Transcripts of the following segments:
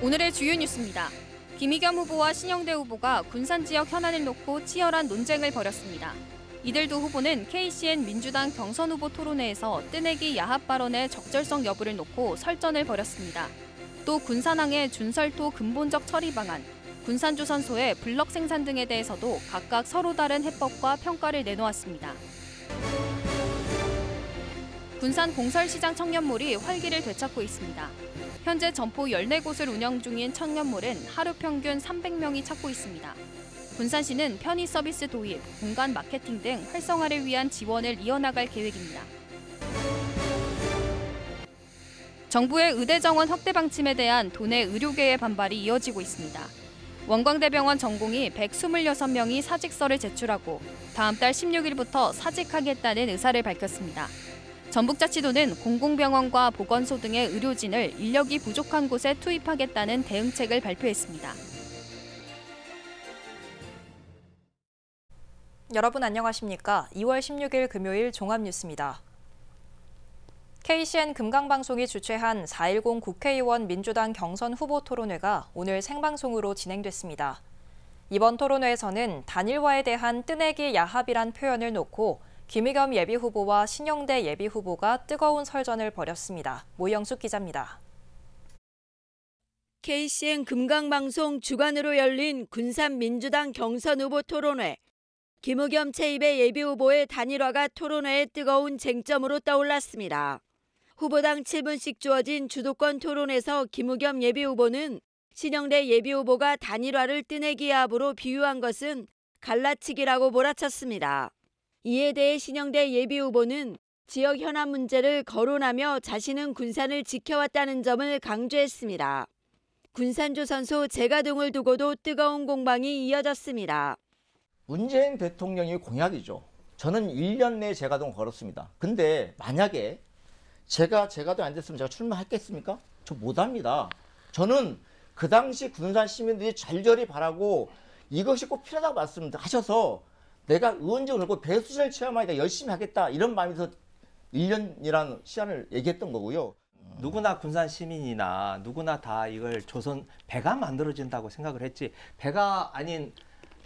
오늘의 주요 뉴스입니다. 김의겸 후보와 신영대 후보가 군산 지역 현안을 놓고 치열한 논쟁을 벌였습니다. 이들 두 후보는 KCN 민주당 경선 후보 토론회에서 뜨내기 야합 발언의 적절성 여부를 놓고 설전을 벌였습니다. 또 군산항의 준설토 근본적 처리 방안, 군산조선소의 블럭 생산 등에 대해서도 각각 서로 다른 해법과 평가를 내놓았습니다. 군산 공설시장 청년몰이 활기를 되찾고 있습니다. 현재 점포 14곳을 운영 중인 청년몰은 하루 평균 300명이 찾고 있습니다. 군산시는 편의 서비스 도입, 공간 마케팅 등 활성화를 위한 지원을 이어나갈 계획입니다. 정부의 의대 정원 확대 방침에 대한 도내 의료계의 반발이 이어지고 있습니다. 원광대병원 전공의 126명이 사직서를 제출하고 다음 달 16일부터 사직하겠다는 의사를 밝혔습니다. 전북자치도는 공공병원과 보건소 등의 의료진을 인력이 부족한 곳에 투입하겠다는 대응책을 발표했습니다. 여러분 안녕하십니까? 2월 16일 금요일 종합뉴스입니다. KCN 금강방송이 주최한 4.10 국회의원 민주당 경선 후보 토론회가 오늘 생방송으로 진행됐습니다. 이번 토론회에서는 단일화에 대한 뜨내기 야합이란 표현을 놓고 김의겸 예비후보와 신영대 예비후보가 뜨거운 설전을 벌였습니다. 모영숙 기자입니다. KCN 금강방송 주관으로 열린 군산 민주당 경선 후보 토론회. 김의겸 최입의 예비후보의 단일화가 토론회의 뜨거운 쟁점으로 떠올랐습니다. 후보당 7분씩 주어진 주도권 토론에서 김의겸 예비후보는 신영대 예비후보가 단일화를 뜨내기 야합으로 비유한 것은 갈라치기라고 몰아쳤습니다. 이에 대해 신영대 예비후보는 지역 현안 문제를 거론하며 자신은 군산을 지켜왔다는 점을 강조했습니다. 군산조선소 재가동을 두고도 뜨거운 공방이 이어졌습니다. 문재인 대통령이 공약이죠. 저는 1년 내에 재가동 걸었습니다. 근데 만약에 제가 재가동 안 됐으면 제가 출마했겠습니까? 저 못합니다. 저는 그 당시 군산 시민들이 절절히 바라고 이것이 꼭 필요하다고 말씀하셔서 내가 의원직을 걸고 배수진을 체험하니까 열심히 하겠다 이런 마음에서 1년이라는 시한을 얘기했던 거고요. 누구나 군산 시민이나 누구나 다 이걸 배가 만들어진다고 생각을 했지, 배가 아닌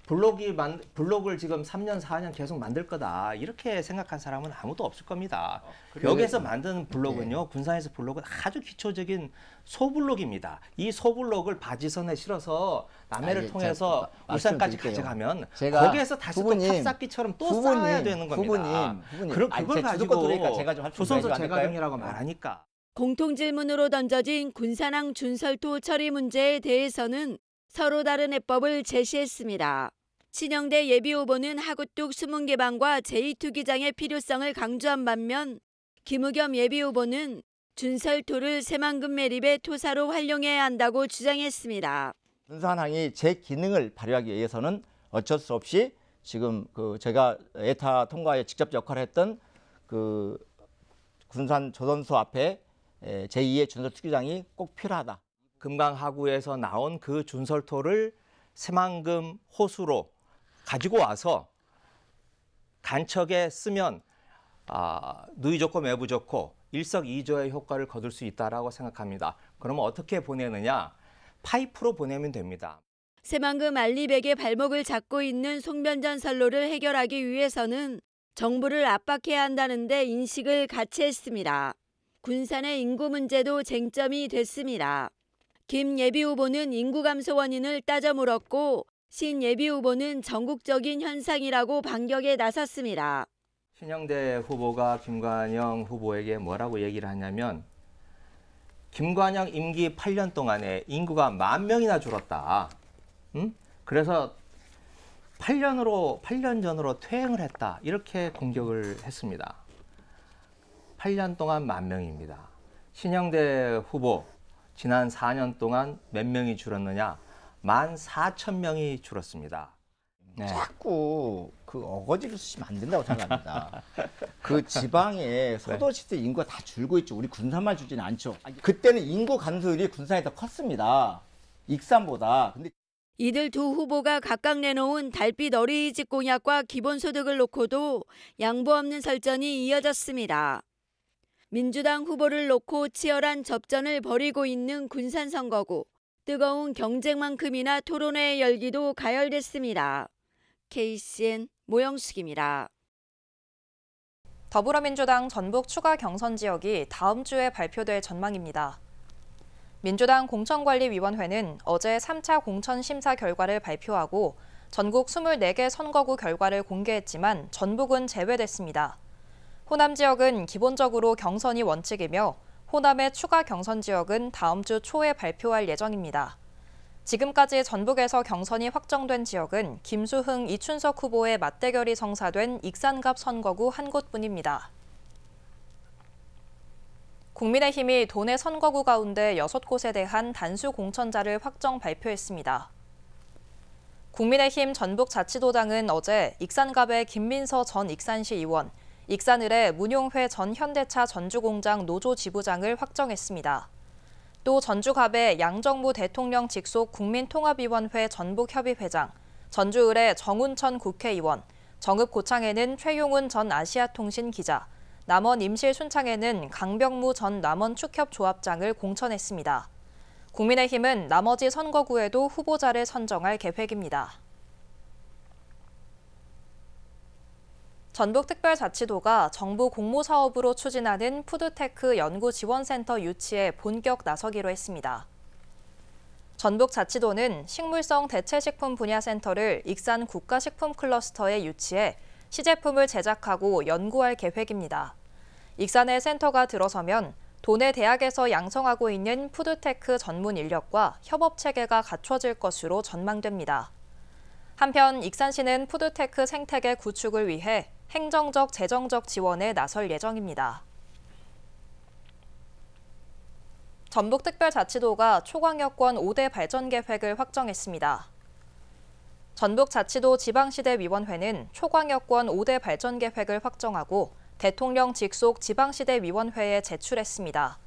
블록을 지금 3년 4년 계속 만들 거다 이렇게 생각한 사람은 아무도 없을 겁니다. 여기서 만든 블록은요, 군산에서 블록은 아주 기초적인 소블록입니다. 이 소블록을 바지선에 실어서 남해를 통해서 울산까지 가져가면 거기에서 다시 또 탑쌓기처럼 또 쌓아야 되는 겁니다. 그럼 그걸 가지고 조선소 재가동이라고 말하니까. 공통질문으로 던져진 군산항 준설토 처리 문제에 대해서는 서로 다른 해법을 제시했습니다. 신영대 예비후보는 하구뚝 수문개방과 제2투기장의 필요성을 강조한 반면 김의겸 예비후보는 준설토를 새만금 매립의 토사로 활용해야 한다고 주장했습니다. 군산항이 제 기능을 발휘하기 위해서는 어쩔 수 없이 지금 제가 에타 통과에 직접 역할을 했던 군산 조선소 앞에 제2의 준설투기장이 꼭 필요하다. 금강하구에서 나온 그 준설토를 새만금 호수로 가지고 와서 간척에 쓰면 누이 좋고 매부 좋고 일석이조의 효과를 거둘 수 있다고 생각합니다. 그러면 어떻게 보내느냐? 파이프로 보내면 됩니다. 새만금 알리백의 발목을 잡고 있는 송변전 선로를 해결하기 위해서는 정부를 압박해야 한다는데 인식을 같이 했습니다. 군산의 인구 문제도 쟁점이 됐습니다. 김 예비후보는 인구 감소 원인을 따져 물었고 신 예비후보는 전국적인 현상이라고 반격에 나섰습니다. 신영대 후보가 김관영 후보에게 뭐라고 얘기를 하냐면, 김관영 임기 8년 동안에 인구가 10,000명이나 줄었다. 그래서 8년 전으로 퇴행을 했다. 이렇게 공격을 했습니다. 8년 동안 10,000명입니다. 신영대 후보 지난 4년 동안 몇 명이 줄었느냐? 14,000명이 줄었습니다. 자꾸 어거지로 쓰시면 안 된다고 생각합니다. 지방의 소도시들 인구가 다 줄고 있죠. 우리 군산만 줄지는 않죠. 그때는 인구 감소율이 군산이 더 컸습니다. 익산보다. 근데 이들 두 후보가 각각 내놓은 달빛 어린이집 공약과 기본소득을 놓고도 양보 없는 설전이 이어졌습니다. 민주당 후보를 놓고 치열한 접전을 벌이고 있는 군산 선거구. 뜨거운 경쟁만큼이나 토론회 열기도 가열됐습니다. KCN 모영숙입니다. 더불어민주당 전북 추가 경선 지역이 다음 주에 발표될 전망입니다. 민주당 공천관리위원회는 어제 3차 공천 심사 결과를 발표하고 전국 24개 선거구 결과를 공개했지만 전북은 제외됐습니다. 호남 지역은 기본적으로 경선이 원칙이며 호남의 추가 경선 지역은 다음 주 초에 발표할 예정입니다. 지금까지 전북에서 경선이 확정된 지역은 김수흥, 이춘석 후보의 맞대결이 성사된 익산갑 선거구 한 곳뿐입니다. 국민의힘이 도내 선거구 가운데 6곳에 대한 단수 공천자를 확정 발표했습니다. 국민의힘 전북자치도당은 어제 익산갑의 김민서 전 익산시 의원, 익산을의 문용회 전 현대차 전주공장 노조 지부장을 확정했습니다. 또 전주갑의 양정무 대통령 직속 국민통합위원회 전북협의회장, 전주을의 정운천 국회의원, 정읍고창에는 최용훈 전 아시아통신 기자, 남원 임실순창에는 강병무 전 남원축협조합장을 공천했습니다. 국민의힘은 나머지 선거구에도 후보자를 선정할 계획입니다. 전북특별자치도가 정부 공모사업으로 추진하는 푸드테크 연구지원센터 유치에 본격 나서기로 했습니다. 전북자치도는 식물성 대체식품 분야센터를 익산 국가식품클러스터에 유치해 시제품을 제작하고 연구할 계획입니다. 익산에 센터가 들어서면 도내 대학에서 양성하고 있는 푸드테크 전문 인력과 협업체계가 갖춰질 것으로 전망됩니다. 한편 익산시는 푸드테크 생태계 구축을 위해 행정적, 재정적 지원에 나설 예정입니다. 전북특별자치도가 초광역권 5대 발전 계획을 확정했습니다. 전북자치도 지방시대위원회는 초광역권 5대 발전 계획을 확정하고 대통령 직속 지방시대위원회에 제출했습니다.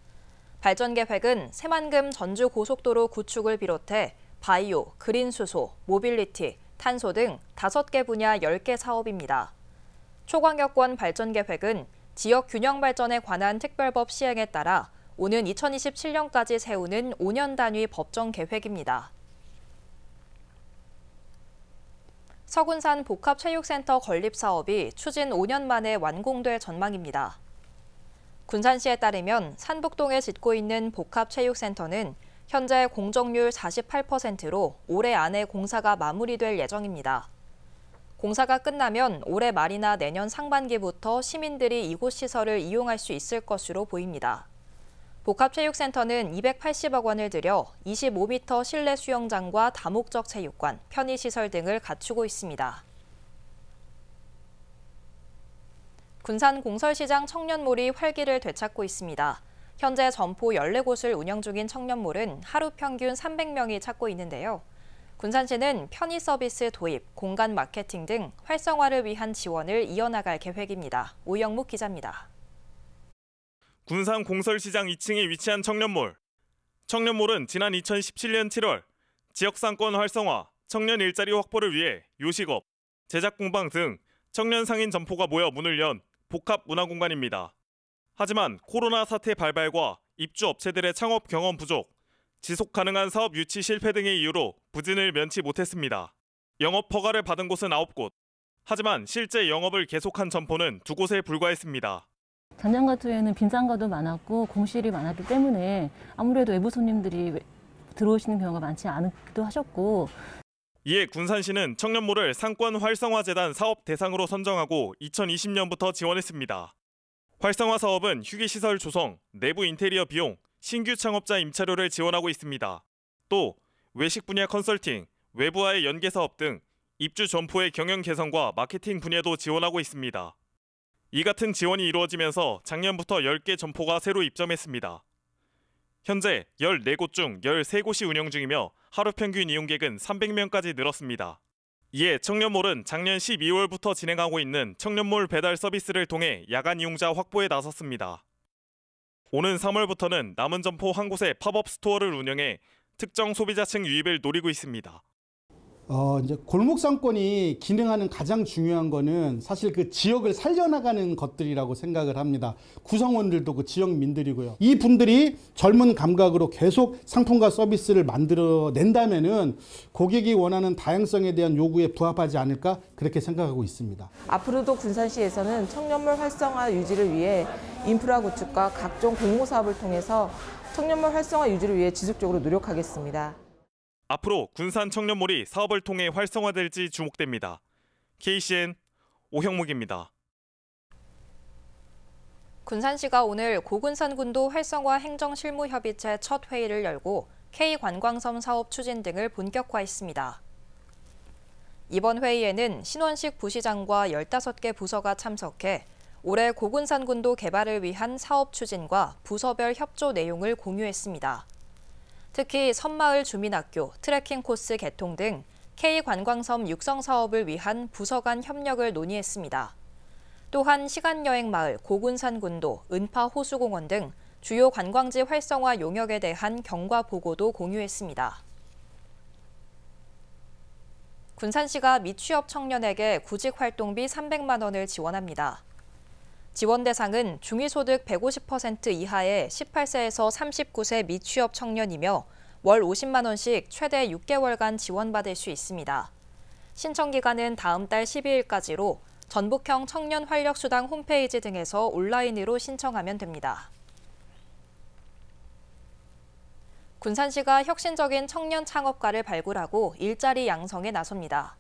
발전 계획은 새만금 전주고속도로 구축을 비롯해 바이오, 그린수소, 모빌리티, 탄소 등 5개 분야 10개 사업입니다. 초광역권 발전 계획은 지역 균형 발전에 관한 특별법 시행에 따라 오는 2027년까지 세우는 5년 단위 법정 계획입니다. 서군산 복합체육센터 건립 사업이 추진 5년 만에 완공될 전망입니다. 군산시에 따르면 산북동에 짓고 있는 복합체육센터는 현재 공정률 48%로 올해 안에 공사가 마무리될 예정입니다. 공사가 끝나면 올해 말이나 내년 상반기부터 시민들이 이곳 시설을 이용할 수 있을 것으로 보입니다. 복합체육센터는 280억 원을 들여 25m 실내 수영장과 다목적 체육관, 편의시설 등을 갖추고 있습니다. 군산 공설시장 청년몰이 활기를 되찾고 있습니다. 현재 점포 14곳을 운영 중인 청년몰은 하루 평균 300명이 찾고 있는데요. 군산시는 편의 서비스 도입, 공간 마케팅 등 활성화를 위한 지원을 이어나갈 계획입니다. 오영묵 기자입니다. 군산 공설시장 2층에 위치한 청년몰. 청년몰은 지난 2017년 7월 지역상권 활성화, 청년 일자리 확보를 위해 요식업, 제작공방 등 청년 상인 점포가 모여 문을 연 복합 문화공간입니다. 하지만 코로나 사태 발발과 입주 업체들의 창업 경험 부족, 지속 가능한 사업 유치 실패 등의 이유로 부진을 면치 못했습니다. 영업 허가를 받은 곳은 9곳. 하지만 실제 영업을 계속한 점포는 2곳에 불과했습니다. 작년 같은 해에는 빈상가도 많았고 공실이 많았기 때문에 아무래도 외부 손님들이 들어오시는 경우가 많지 않기도 하셨고. 이에 군산시는 청년몰을 상권 활성화재단 사업 대상으로 선정하고 2020년부터 지원했습니다. 활성화 사업은 휴게시설 조성, 내부 인테리어 비용, 신규 창업자 임차료를 지원하고 있습니다. 또 외식 분야 컨설팅, 외부와의 연계 사업 등 입주 점포의 경영 개선과 마케팅 분야도 지원하고 있습니다. 이 같은 지원이 이루어지면서 작년부터 10개 점포가 새로 입점했습니다. 현재 14곳 중 13곳이 운영 중이며 하루 평균 이용객은 300명까지 늘었습니다. 이에 청년몰은 작년 12월부터 진행하고 있는 청년몰 배달 서비스를 통해 야간 이용자 확보에 나섰습니다. 오는 3월부터는 남은 점포 한 곳에 팝업 스토어를 운영해 특정 소비자층 유입을 노리고 있습니다. 이제 골목 상권이 기능하는 가장 중요한 거는 사실 그 지역을 살려나가는 것들이라고 생각을 합니다. 구성원들도 그 지역민들이고요. 이 분들이 젊은 감각으로 계속 상품과 서비스를 만들어낸다면은 고객이 원하는 다양성에 대한 요구에 부합하지 않을까 그렇게 생각하고 있습니다. 앞으로도 군산시에서는 청년몰 활성화 유지를 위해 인프라 구축과 각종 공모 사업을 통해서 청년몰 활성화 유지를 위해 지속적으로 노력하겠습니다. 앞으로 군산 청년몰이 사업을 통해 활성화될지 주목됩니다. KCN 오형묵입니다. 군산시가 오늘 고군산군도 활성화 행정실무협의체 첫 회의를 열고 K관광섬 사업 추진 등을 본격화했습니다. 이번 회의에는 신원식 부시장과 15개 부서가 참석해 올해 고군산군도 개발을 위한 사업 추진과 부서별 협조 내용을 공유했습니다. 특히 섬마을 주민학교, 트레킹 코스 개통 등 K관광섬 육성 사업을 위한 부서 간 협력을 논의했습니다. 또한 시간여행마을, 고군산군도, 은파호수공원 등 주요 관광지 활성화 용역에 대한 경과 보고도 공유했습니다. 군산시가 미취업 청년에게 구직활동비 300만 원을 지원합니다. 지원 대상은 중위소득 150% 이하의 18세에서 39세 미취업 청년이며 월 50만 원씩 최대 6개월간 지원받을 수 있습니다. 신청 기간은 다음 달 12일까지로 전북형 청년활력수당 홈페이지 등에서 온라인으로 신청하면 됩니다. 군산시가 혁신적인 청년 창업가를 발굴하고 일자리 양성에 나섭니다.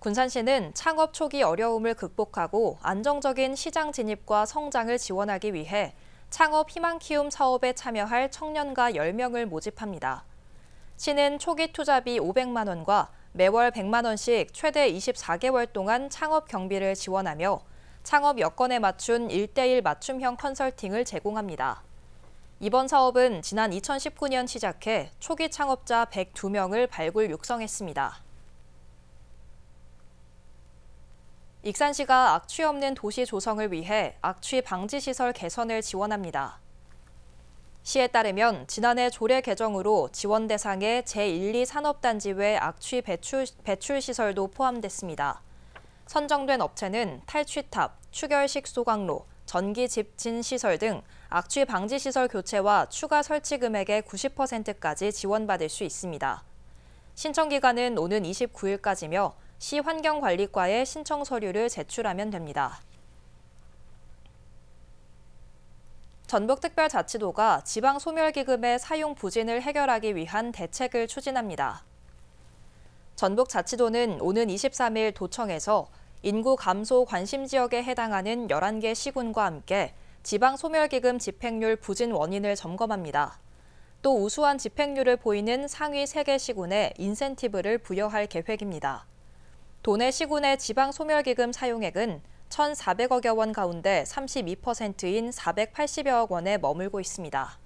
군산시는 창업 초기 어려움을 극복하고 안정적인 시장 진입과 성장을 지원하기 위해 창업 희망 키움 사업에 참여할 청년가 10명을 모집합니다. 시는 초기 투자비 500만 원과 매월 100만 원씩 최대 24개월 동안 창업 경비를 지원하며 창업 여건에 맞춘 1:1 맞춤형 컨설팅을 제공합니다. 이번 사업은 지난 2019년 시작해 초기 창업자 102명을 발굴 육성했습니다. 익산시가 악취 없는 도시 조성을 위해 악취 방지 시설 개선을 지원합니다. 시에 따르면 지난해 조례 개정으로 지원 대상에 제1, 2 산업단지 외 악취 배출 시설도 포함됐습니다. 선정된 업체는 탈취탑, 추결식 소각로, 전기 집진 시설 등 악취 방지 시설 교체와 추가 설치 금액의 90%까지 지원받을 수 있습니다. 신청 기간은 오는 29일까지며 시 환경관리과에 신청 서류를 제출하면 됩니다. 전북특별자치도가 지방소멸기금의 사용 부진을 해결하기 위한 대책을 추진합니다. 전북자치도는 오는 23일 도청에서 인구 감소 관심 지역에 해당하는 11개 시군과 함께 지방소멸기금 집행률 부진 원인을 점검합니다. 또 우수한 집행률을 보이는 상위 3개 시군에 인센티브를 부여할 계획입니다. 도내 시군의 지방소멸기금 사용액은 1,400억여 원 가운데 32%인 480여억 원에 머물고 있습니다.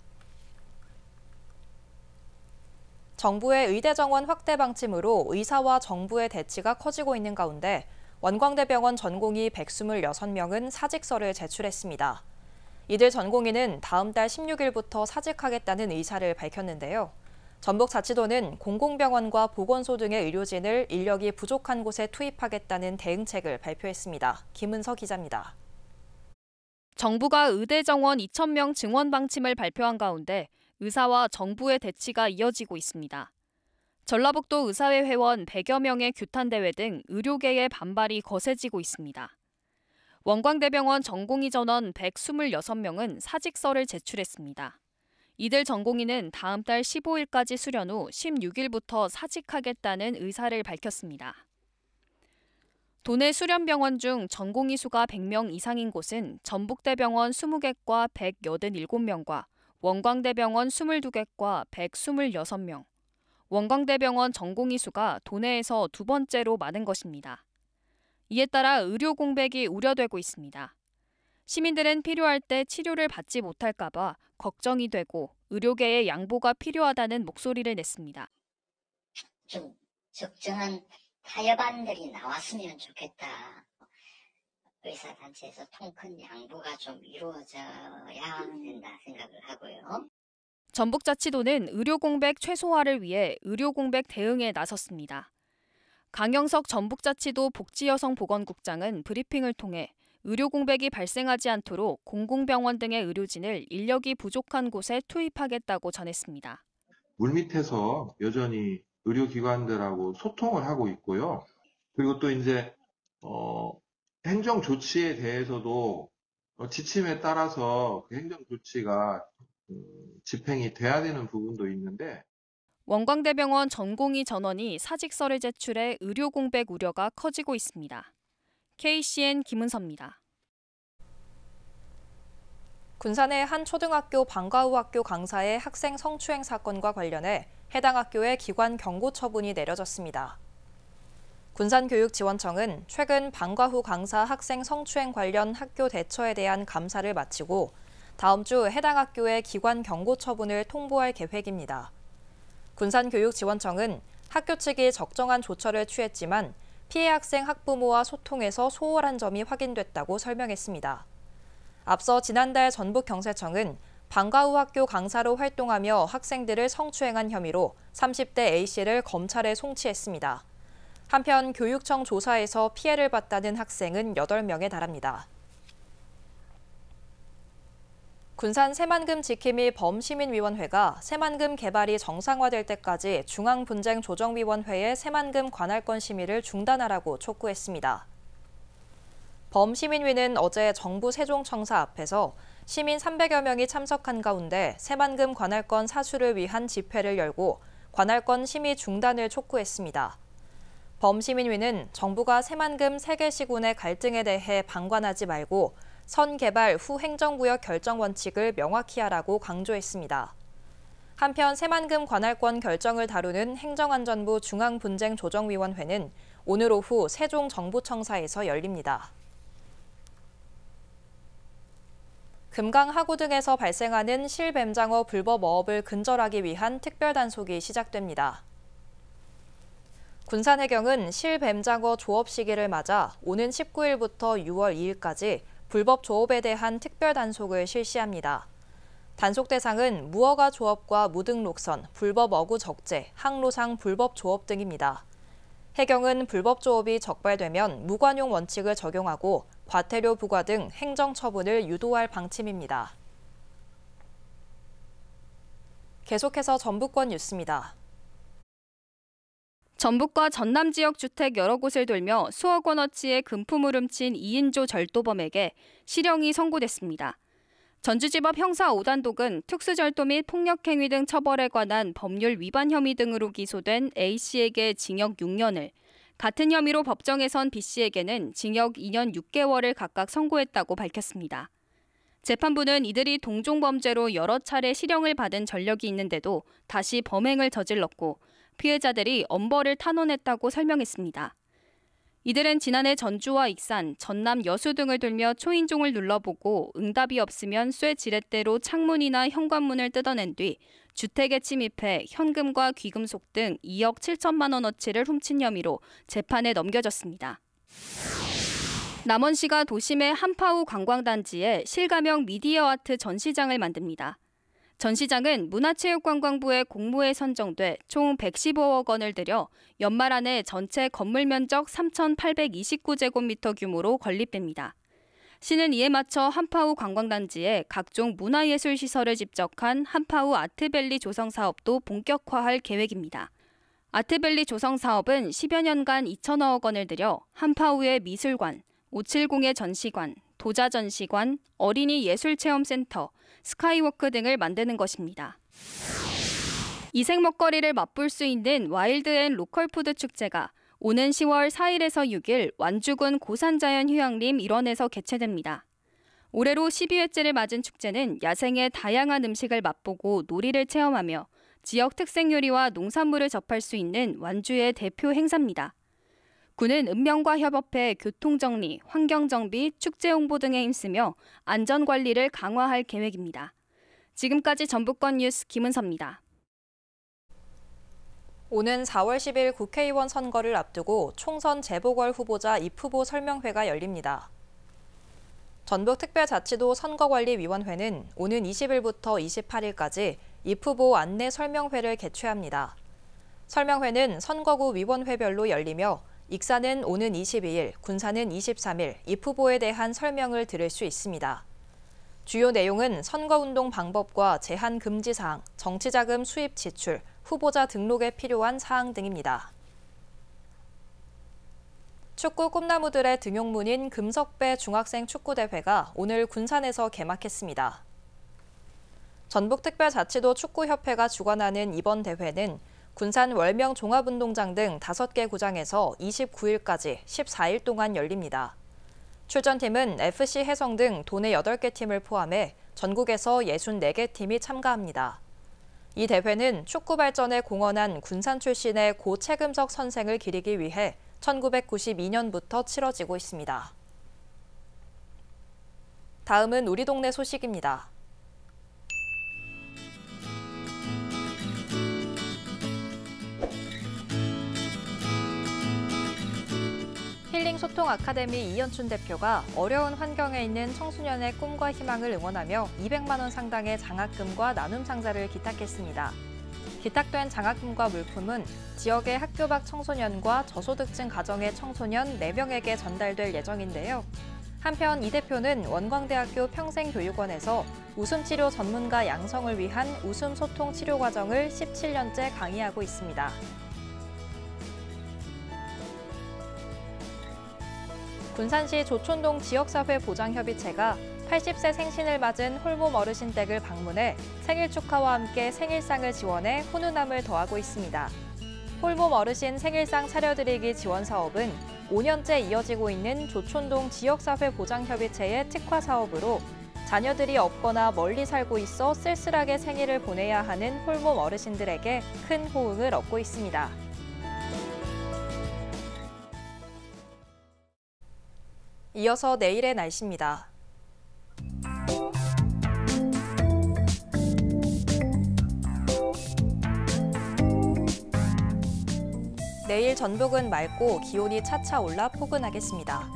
정부의 의대 정원 확대 방침으로 의사와 정부의 대치가 커지고 있는 가운데 원광대병원 전공의 126명은 사직서를 제출했습니다. 이들 전공의는 다음 달 16일부터 사직하겠다는 의사를 밝혔는데요. 전북자치도는 공공병원과 보건소 등의 의료진을 인력이 부족한 곳에 투입하겠다는 대응책을 발표했습니다. 김은서 기자입니다. 정부가 의대 정원 2,000명 증원 방침을 발표한 가운데 의사와 정부의 대치가 이어지고 있습니다. 전라북도 의사회 회원 100여 명의 규탄대회 등 의료계의 반발이 거세지고 있습니다. 원광대병원 전공의 전원 126명은 사직서를 제출했습니다. 이들 전공의는 다음 달 15일까지 수련 후 16일부터 사직하겠다는 의사를 밝혔습니다. 도내 수련병원 중 전공의 수가 100명 이상인 곳은 전북대병원 20개과 187명과 원광대병원 22개과 126명, 원광대병원 전공의 수가 도내에서 두 번째로 많은 것입니다. 이에 따라 의료 공백이 우려되고 있습니다. 시민들은 필요할 때 치료를 받지 못할까 봐 걱정이 되고 의료계의 양보가 필요하다는 목소리를 냈습니다. 좀 적정한 타협안들이 나왔으면 좋겠다. 의사단체에서 통큰 양보가 좀 이루어져야 된다 생각을 하고요. 전북자치도는 의료 공백 최소화를 위해 의료 공백 대응에 나섰습니다. 강영석 전북자치도 복지여성보건국장은 브리핑을 통해 의료 공백이 발생하지 않도록 공공병원 등의 의료진을 인력이 부족한 곳에 투입하겠다고 전했습니다. 물밑에서 여전히 의료기관들하고 소통을 하고 있고요. 그리고 또 이제 행정 조치에 대해서도 지침에 따라서 그 행정 조치가 집행이 돼야 되는 부분도 있는데 원광대병원 전공의 전원이 사직서를 제출해 의료 공백 우려가 커지고 있습니다. KCN 김은서입니다. 군산의 한 초등학교 방과후 학교 강사의 학생 성추행 사건과 관련해 해당 학교에 기관 경고 처분이 내려졌습니다. 군산교육지원청은 최근 방과후 강사 학생 성추행 관련 학교 대처에 대한 감사를 마치고 다음 주 해당 학교에 기관 경고 처분을 통보할 계획입니다. 군산교육지원청은 학교 측이 적정한 조처를 취했지만 피해 학생 학부모와 소통에서 소홀한 점이 확인됐다고 설명했습니다. 앞서 지난달 전북경찰청은 방과후 학교 강사로 활동하며 학생들을 성추행한 혐의로 30대 A씨를 검찰에 송치했습니다. 한편 교육청 조사에서 피해를 봤다는 학생은 8명에 달합니다. 군산 새만금 지킴이 범시민위원회가 새만금 개발이 정상화될 때까지 중앙분쟁조정위원회의 새만금 관할권 심의를 중단하라고 촉구했습니다. 범시민위는 어제 정부 세종청사 앞에서 시민 300여 명이 참석한 가운데 새만금 관할권 사수를 위한 집회를 열고 관할권 심의 중단을 촉구했습니다. 범시민위는 정부가 새만금 3개 시군의 갈등에 대해 방관하지 말고 선 개발 후 행정구역 결정 원칙을 명확히 하라고 강조했습니다. 한편 새만금 관할권 결정을 다루는 행정안전부 중앙분쟁조정위원회는 오늘 오후 세종 정부청사에서 열립니다. 금강 하구 등에서 발생하는 실뱀장어 불법 어업을 근절하기 위한 특별단속이 시작됩니다. 군산해경은 실뱀장어 조업 시기를 맞아 오는 19일부터 6월 2일까지 불법 조업에 대한 특별단속을 실시합니다. 단속 대상은 무허가 조업과 무등록선, 불법 어구 적재, 항로상 불법 조업 등입니다. 해경은 불법 조업이 적발되면 무관용 원칙을 적용하고 과태료 부과 등 행정처분을 유도할 방침입니다. 계속해서 전북권 뉴스입니다. 전북과 전남 지역 주택 여러 곳을 돌며 수억 원어치의 금품을 훔친 2인조 절도범에게 실형이 선고됐습니다. 전주지법 형사 5단독은 특수절도 및 폭력행위 등 처벌에 관한 법률 위반 혐의 등으로 기소된 A씨에게 징역 6년을, 같은 혐의로 법정에선 B씨에게는 징역 2년 6개월을 각각 선고했다고 밝혔습니다. 재판부는 이들이 동종범죄로 여러 차례 실형을 받은 전력이 있는데도 다시 범행을 저질렀고 피해자들이 엄벌을 탄원했다고 설명했습니다. 이들은 지난해 전주와 익산, 전남 여수 등을 돌며 초인종을 눌러보고 응답이 없으면 쇠 지렛대로 창문이나 현관문을 뜯어낸 뒤 주택에 침입해 현금과 귀금속 등 2억 7천만 원어치를 훔친 혐의로 재판에 넘겨졌습니다. 남원시가 도심의 한파우 관광단지에 실가명 미디어 아트 전시장을 만듭니다. 전시장은 문화체육관광부의 공모에 선정돼 총 115억 원을 들여 연말 안에 전체 건물 면적 3,829제곱미터 규모로 건립됩니다. 시는 이에 맞춰 한파우 관광단지에 각종 문화예술 시설을 집적한 한파우 아트밸리 조성 사업도 본격화할 계획입니다. 아트밸리 조성 사업은 10여 년간 2천여억 원을 들여 한파우의 미술관, 570의 전시관, 도자전시관, 어린이 예술체험센터, 스카이워크 등을 만드는 것입니다. 이색 먹거리를 맛볼 수 있는 와일드앤 로컬푸드 축제가 오는 10월 4일에서 6일 완주군 고산자연휴양림 일원에서 개최됩니다. 올해로 12회째를 맞은 축제는 야생의 다양한 음식을 맛보고 놀이를 체험하며 지역 특색 요리와 농산물을 접할 수 있는 완주의 대표 행사입니다. 군은 읍면과 협업해 교통정리, 환경정비, 축제 홍보 등에 힘쓰며 안전관리를 강화할 계획입니다. 지금까지 전북권 뉴스 김은서입니다. 오는 4월 10일 국회의원 선거를 앞두고 총선 재보궐 후보자 입후보 설명회가 열립니다. 전북특별자치도 선거관리위원회는 오는 20일부터 28일까지 입후보 안내 설명회를 개최합니다. 설명회는 선거구 위원회별로 열리며 익산은 오는 22일, 군산은 23일 입후보에 대한 설명을 들을 수 있습니다. 주요 내용은 선거운동 방법과 제한 금지 사항, 정치자금 수입 지출, 후보자 등록에 필요한 사항 등입니다. 축구 꿈나무들의 등용문인 금석배 중학생 축구대회가 오늘 군산에서 개막했습니다. 전북특별자치도 축구협회가 주관하는 이번 대회는 군산 월명 종합운동장 등 5개 구장에서 29일까지 14일 동안 열립니다. 출전팀은 FC 해성 등 도내 8개 팀을 포함해 전국에서 64개 팀이 참가합니다. 이 대회는 축구 발전에 공헌한 군산 출신의 고 최금석 선생을 기리기 위해 1992년부터 치러지고 있습니다. 다음은 우리 동네 소식입니다. 힐링 소통 아카데미 이연춘 대표가 어려운 환경에 있는 청소년의 꿈과 희망을 응원하며 200만 원 상당의 장학금과 나눔 상자를 기탁했습니다. 기탁된 장학금과 물품은 지역의 학교 밖 청소년과 저소득층 가정의 청소년 4명에게 전달될 예정인데요. 한편 이 대표는 원광대학교 평생교육원에서 웃음치료 전문가 양성을 위한 웃음소통 치료 과정을 17년째 강의하고 있습니다. 군산시 조촌동 지역사회 보장협의체가 80세 생신을 맞은 홀몸 어르신 댁을 방문해 생일 축하와 함께 생일상을 지원해 훈훈함을 더하고 있습니다. 홀몸 어르신 생일상 차려드리기 지원 사업은 5년째 이어지고 있는 조촌동 지역사회 보장협의체의 특화 사업으로 자녀들이 없거나 멀리 살고 있어 쓸쓸하게 생일을 보내야 하는 홀몸 어르신들에게 큰 호응을 얻고 있습니다. 이어서 내일의 날씨입니다. 내일 전북은 맑고 기온이 차차 올라 포근하겠습니다.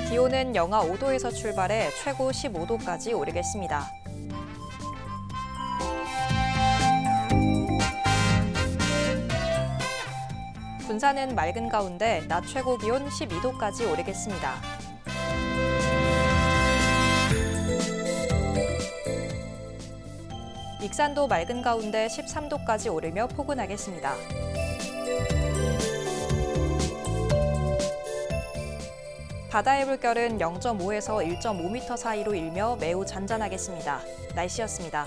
기온은 영하 5도에서 출발해 최고 15도까지 오르겠습니다. 군산은 맑은 가운데 낮 최고 기온 12도까지 오르겠습니다. 익산도 맑은 가운데 13도까지 오르며 포근하겠습니다. 바다의 물결은 0.5에서 1.5m 사이로 일며 매우 잔잔하겠습니다. 날씨였습니다.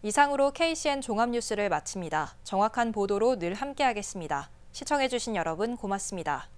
이상으로 KCN 종합뉴스를 마칩니다. 정확한 보도로 늘 함께하겠습니다. 시청해주신 여러분 고맙습니다.